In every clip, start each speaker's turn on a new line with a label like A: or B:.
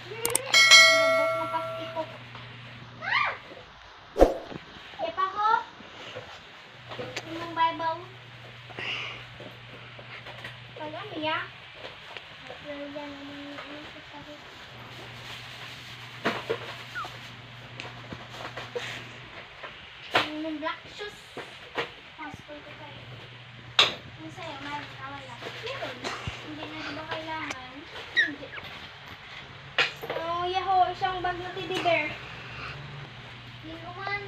A: Bubuk mo pas ikot. Yepa ko. Yung baybaw. Wala niya. Yan naman yung sasabi. Yung black shoes. Hospital ko kayo. Yung sa'yo, wala. Hindi na diba kailangan? Hindi. Oh, yaho, isang bag na teddy bear. Yun naman.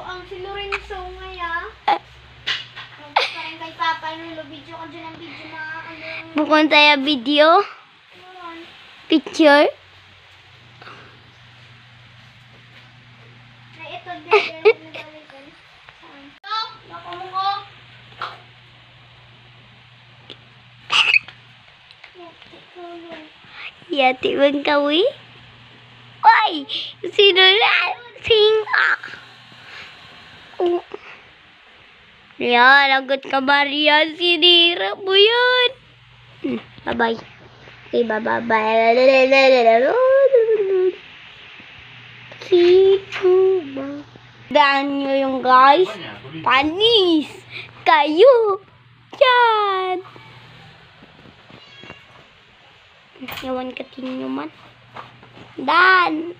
A: Ang si Lorenzo ngaya. Parang kay Papa, video ka dyan ang video na ano.
B: Bukod tayo video? Picture?
A: Na ito din. Stop! Bako mo ko.
B: Yati bang kawi? Oy! Sino na? Singa! Yan, lagot ka Maria. Sinira mo yan. Bye-bye. Okay, bye-bye. Daan nyo yung guys. Panis! Kayo! Yan! Yawan ka tinyo man. Dan!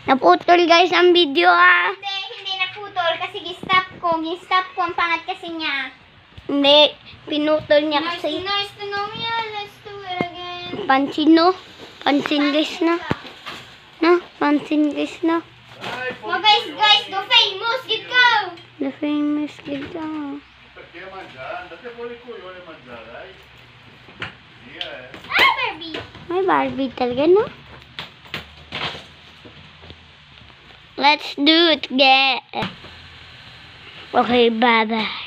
B: Naputol guys ang video
A: Hindi naputol kasi gistop ko. Gistop ko ang pangat kasi niya.
B: Hindi, pinutol niya kasi.
A: Nice to know me. Let's do it again.
B: Pansin no? Pansin guys na. Na? Pansin guys na.
A: Oh guys, do famous. Get go!
B: The famous ganda.
A: Barbie.
B: May Barbie talaga no? Let's do it again. Okay, bye-bye.